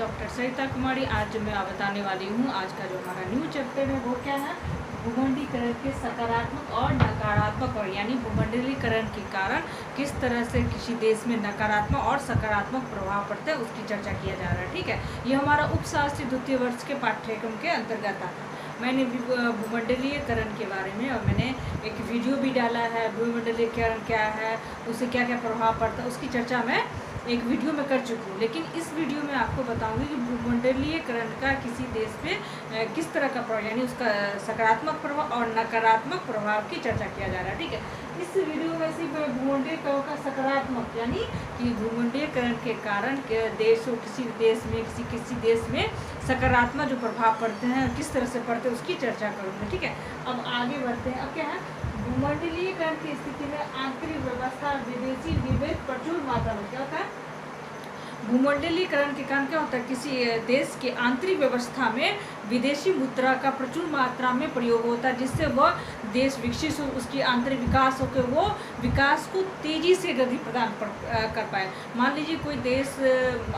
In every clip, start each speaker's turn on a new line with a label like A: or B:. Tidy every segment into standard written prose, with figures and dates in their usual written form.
A: Doctor Sarita Kumari. आज मैं बताने वाली हूँ, आज का जो हमारा न्यू चैप्टर है वो क्या है, भूमंडलीकरण के सकारात्मक और नकारात्मक और यानी भूमंडलीकरण के कारण किस तरह से किसी देश में नकारात्मक और सकारात्मक प्रभाव पड़ता है उसकी चर्चा किया जा रहा है। ठीक है, ये हमारा उपशास्त्री द्वितीय वर्ष के पाठ्यक्रम के अंतर्गत आता है। मैंने भूमंडलीकरण के बारे में और मैंने एक वीडियो भी डाला है, भूमंडलीकरण क्या है, उससे क्या क्या प्रभाव पड़ता है उसकी चर्चा मैं एक वीडियो में कर चुकी हूँ। लेकिन इस वीडियो में आपको बताऊंगी कि भूमंडलीकरण का किसी देश पे किस तरह का प्रभाव यानी उसका सकारात्मक प्रभाव और नकारात्मक प्रभाव की चर्चा किया जा रहा है। ठीक है, इस वीडियो में सिर्फ भूमंडलीकरण का सकारात्मक यानी कि भूमंडलीकरण के कारण किसी देश में सकारात्मक जो प्रभाव पड़ते हैं किस तरह से पड़ते हैं उसकी चर्चा करूँगी। ठीक है, अब आगे बढ़ते हैं। अब क्या है, भूमंडलीकरण की स्थिति में आंतरिक व्यवस्था विदेशी निवेश प्रचुर मात्रा में क्या होता है, भूमंडलीकरण के कारण क्या होता है, किसी देश के आंतरिक व्यवस्था में विदेशी मुद्रा का प्रचुर मात्रा में प्रयोग होता है, जिससे वह देश विकसित हो, उसकी आंतरिक विकास होकर वो विकास को तेजी से गति प्रदान कर पाए। मान लीजिए कोई देश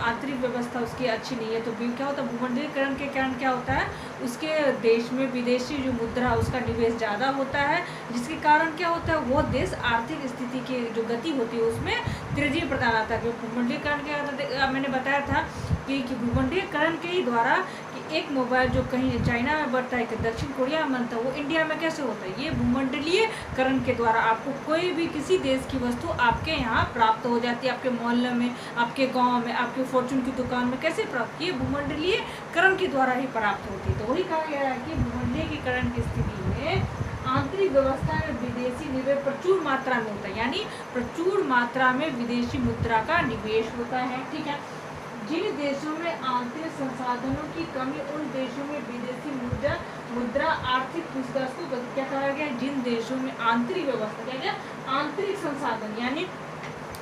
A: आंतरिक व्यवस्था उसकी अच्छी नहीं है तो क्या होता है, भूमंडलीकरण के कारण क्या होता है, उसके देश में विदेशी जो मुद्रा उसका निवेश ज़्यादा होता है, जिसके कारण क्या होता है वो देश आर्थिक स्थिति की जो गति होती है उसमें तेजी प्रदान आता है। भूमंडलीकरण के मैंने बताया था कि भूमंडलीकरण के ही द्वारा कि एक मोबाइल जो कहीं चाइना में बनता है कि दक्षिण कोरिया में बनता है वो इंडिया में कैसे होता है, ये भूमंडलीकरण के द्वारा आपको कोई भी किसी देश की वस्तु आपके यहाँ प्राप्त हो जाती है, आपके मोहल्ले में, आपके गांव में, आपके फॉर्चून की दुकान में कैसे प्राप्त की, भूमंडलीकरण के द्वारा ही प्राप्त होती है। तो वही कहा गया है कि भूमंडलीकरण की स्थिति में आंतरिक व्यवस्था में विदेशी निवेश प्रचुर मात्रा में होता है, यानी प्रचुर मात्रा में विदेशी मुद्रा का निवेश होता है। ठीक है, जिन देशों में आंतरिक संसाधनों की कमी उन देशों में विदेशी मुद्रा आर्थिक विकास को क्या कहा गया, जिन देशों में आंतरिक व्यवस्था क्या गया, आंतरिक संसाधन यानी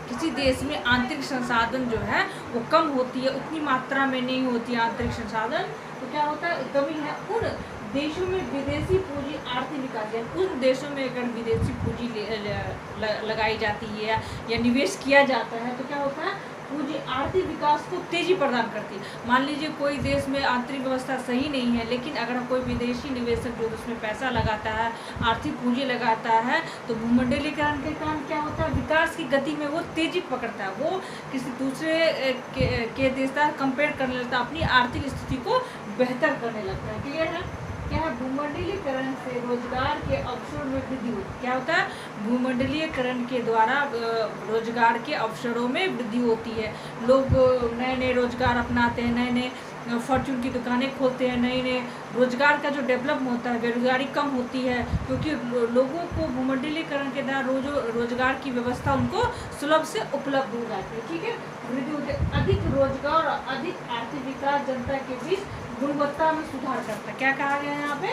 A: किसी देश में आंतरिक संसाधन जो है वो कम होती है, उतनी मात्रा में नहीं होती है आंतरिक संसाधन, तो क्या होता है कमी है, उन देशों में विदेशी पूंजी आर्थिक विकास है, उन देशों में अगर विदेशी पूंजी लगाई जाती है या निवेश किया जाता है तो क्या होता है, पूंजी आर्थिक विकास को तेजी प्रदान करती है। मान लीजिए कोई देश में आंतरिक व्यवस्था सही नहीं है, लेकिन अगर कोई विदेशी निवेशक जो उसमें पैसा लगाता है, आर्थिक पूंजी लगाता है, तो भूमंडलीकरण के कारण क्या होता है, विकास की गति में वो तेजी पकड़ता है, वो किसी दूसरे के देश का कंपेयर करने लगता है, अपनी आर्थिक स्थिति को बेहतर करने लगता है। क्लियर है, क्या है, भूमंडलीकरण से रोजगार के अवसरों में वृद्धि होती है। क्या होता है, भूमंडलीकरण के द्वारा रोजगार के अवसरों में वृद्धि होती है, लोग नए नए रोजगार अपनाते हैं, नए नए फॉर्चून की दुकानें खोलते हैं, नए नए रोजगार का जो डेवलप होता है, बेरोजगारी कम होती है, क्योंकि लोगों को भूमंडलीकरण के द्वारा रोजगार की व्यवस्था उनको सुलभ से उपलब्ध हो जाती है। ठीक है, वृद्धि होती है, अधिक रोजगार और अधिक आर्थिक विकास जनता के बीच गुणवत्ता में सुधार करता है। क्या कहा गया है यहाँ पे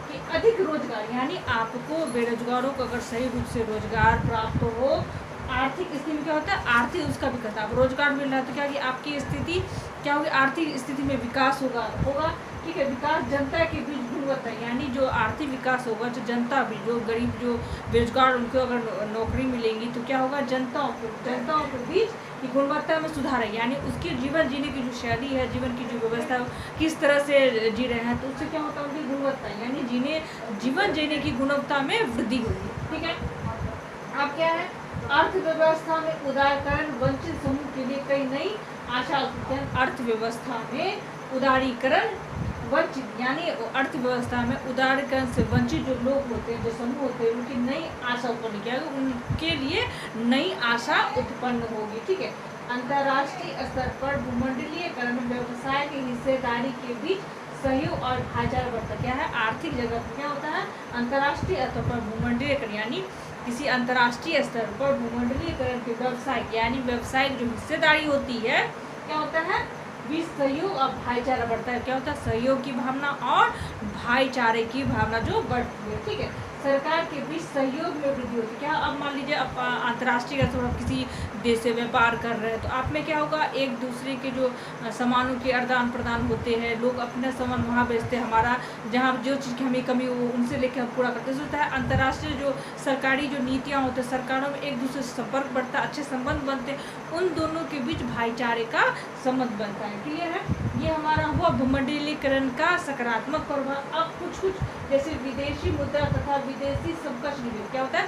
A: कि अधिक रोजगार यानी आपको बेरोजगारों को अगर सही रूप से रोजगार प्राप्त हो, आर्थिक स्थिति में क्या होता है, आर्थिक उसका विकास, आप रोजगार मिल रहा है तो क्या होगी आपकी स्थिति क्या होगी, आर्थिक स्थिति में विकास होगा। ठीक है, विकास जनता के बीच गुणवत्ता यानी जो आर्थिक विकास होगा, जो जनता भी, जो गरीब, जो बेरोजगार, उनको अगर नौकरी मिलेंगी तो क्या होगा, जनताओं के बीच की गुणवत्ता में सुधार है, यानी उसकी जीवन जीने की जो शैली है, जीवन की जो व्यवस्था किस तरह से जी रहे हैं, तो उससे क्या होता है, उनकी गुणवत्ता यानी जीवन जीने की गुणवत्ता में वृद्धि होगी। ठीक है, अब क्या है, अर्थव्यवस्था में उदारीकरण वंचित समूह के लिए कई नई आशा उत्पन्न है। अर्थव्यवस्था में उदारीकरण वंचित यानी अर्थव्यवस्था में उदारीकरण से वंचित जो लोग होते हैं, जो समूह होते हैं, उनकी नई आशा उत्पन्न किया, उनके लिए नई आशा उत्पन्न होगी। ठीक है, अंतर्राष्ट्रीय स्तर पर भूमंडलीकरण व्यवसाय की हिस्सेदारी के बीच सहयोग और भाईचारा बढ़ता। क्या है, आर्थिक जगत में क्या होता है, अंतर्राष्ट्रीय स्तर पर भूमंडलीकरण यानी किसी अंतर्राष्ट्रीय स्तर पर भूमंडलीकरण के व्यवसाय यानी व्यवसायिक जो हिस्सेदारी होती है, क्या होता है, बीच सहयोग और भाईचारा बढ़ता है। क्या होता है, सहयोग की भावना और भाईचारे की भावना जो बढ़ती है। ठीक है, सरकार के बीच सहयोग में वृद्धि होती है। क्या, अब मान लीजिए आप अंतर्राष्ट्रीय स्तर पर किसी देश से व्यापार कर रहे हैं तो आप में क्या होगा, एक दूसरे के जो सामानों के आदान प्रदान होते हैं, लोग अपने सामान वहाँ बेचते हैं, हमारा जहाँ जो चीज़ की हमें कमी हो उनसे लेकर हम पूरा करते हैं। होता है अंतर्राष्ट्रीय जो सरकारी जो नीतियाँ होती हैं, सरकारों में एक दूसरे से संपर्क बढ़ता है, अच्छे संबंध बनते हैं, उन दोनों के बीच भाईचारे का संबंध बनता है। क्लियर है, ये हमारा हुआ भूमंडलीकरण का सकारात्मक प्रभाव। अब कुछ जैसे विदेशी मुद्रा तथा विदेशी सबकक्ष निवेश क्या होता है,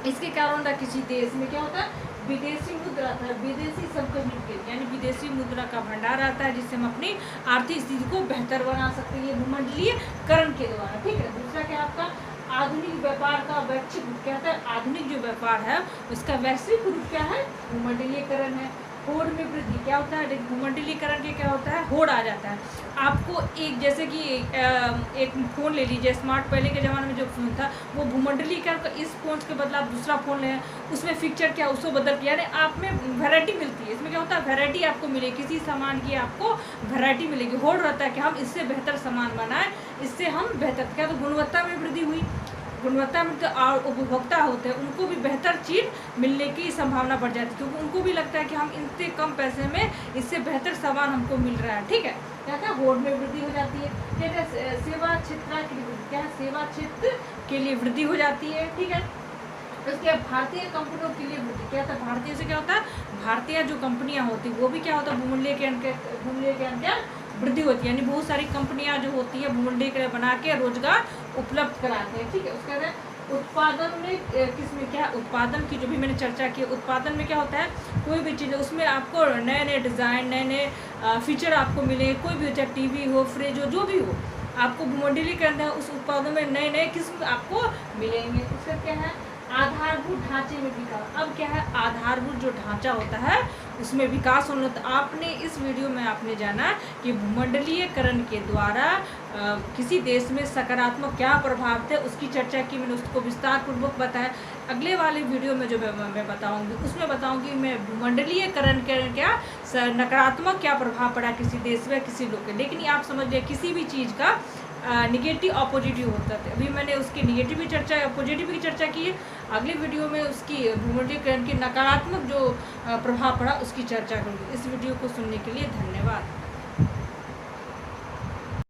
A: इसके कारण होता है किसी देश में क्या होता है, विदेशी मुद्रा था, विदेशी सबकक्ष निवेश यानी विदेशी मुद्रा का भंडार आता है जिससे हम अपनी आर्थिक स्थिति को बेहतर बना सकते हैं, ये भूमंडलीकरण के द्वारा। ठीक है। दूसरा क्या आपका आधुनिक व्यापार का वैश्विक रूप क्या होता है, आधुनिक जो व्यापार है उसका वैश्विक रूप क्या है, भूमंडलीकरण है। होड़ में वृद्धि क्या होता है, भूमंडलीकरण के क्या होता है, होड़ आ जाता है। आपको एक जैसे कि एक फ़ोन ले लीजिए स्मार्ट, पहले के ज़माने में जो फ़ोन था वो भूमंडलीकरण का, इस फ़ोन के बदले आप दूसरा फ़ोन लें, उसमें फीचर क्या उसको बदल के, यानी आप में वैरायटी मिलती है। इसमें क्या होता है, वैरायटी आपको मिलेगी, किसी सामान की आपको वैरायटी मिलेगी। होड़ रहता है कि हम इससे बेहतर सामान बनाएं, इससे हम बेहतर, क्या तो गुणवत्ता में वृद्धि हुई, गुणवत्ता में तो और उपभोक्ता होते हैं उनको भी बेहतर चीज़ मिलने की संभावना बढ़ जाती है, क्योंकि उनको भी लगता है कि हम इतने कम पैसे में इससे बेहतर सामान हमको मिल रहा है। ठीक है। क्या क्या होड़ में वृद्धि हो जाती है। क्या सेवा क्षेत्र के लिए, क्या सेवा क्षेत्र के लिए वृद्धि हो जाती है। ठीक है। उसके बाद भारतीय कंपनियों के लिए वृद्धि क्या होता है, भारतीय से क्या होता है, भारतीय जो कंपनियां होती है वो भी क्या होता है, भूमंडलीकरण के अंदर वृद्धि होती है, यानी बहुत सारी कंपनियां जो होती है भूमंडलीकरण बना के रोजगार उपलब्ध कराते हैं। ठीक है। उसके बाद उत्पादन में किसमें क्या, उत्पादन की जो भी मैंने चर्चा की, उत्पादन में क्या होता है, कोई भी चीज़ उसमें आपको नए नए डिज़ाइन, नए नए फीचर आपको मिले, कोई भी चाहे टीवी हो, फ्रिज हो, जो भी हो, आपको भूमंडलीकरण है उस उत्पादों में नए नए किस्म आपको मिलेंगे। उसका क्या है, आधारभूत ढांचे में विकास। अब क्या है, आधारभूत जो ढांचा होता है उसमें विकास होना। तो आपने इस वीडियो में आपने जाना कि भूमंडलीकरण के द्वारा किसी देश में सकारात्मक क्या प्रभाव थे उसकी चर्चा की, मैंने उसको विस्तार पूर्वक बताया। अगले वाले वीडियो में जो मैं बताऊंगी उसमें बताऊंगी मैं भूमंडलीकरण के क्या नकारात्मक क्या प्रभाव पड़ा किसी देश में, किसी लोग के। लेकिन आप समझ लिया किसी भी चीज़ का निगेटिव ऑपोजिटिव होता है। अभी मैंने उसकी निगेटिव की चर्चा, पॉजिटिव की चर्चा की है। अगले वीडियो में उसकी भूमंडलीकरण की नकारात्मक जो प्रभाव पड़ा उसकी चर्चा करूँगी। इस वीडियो को सुनने के लिए धन्यवाद।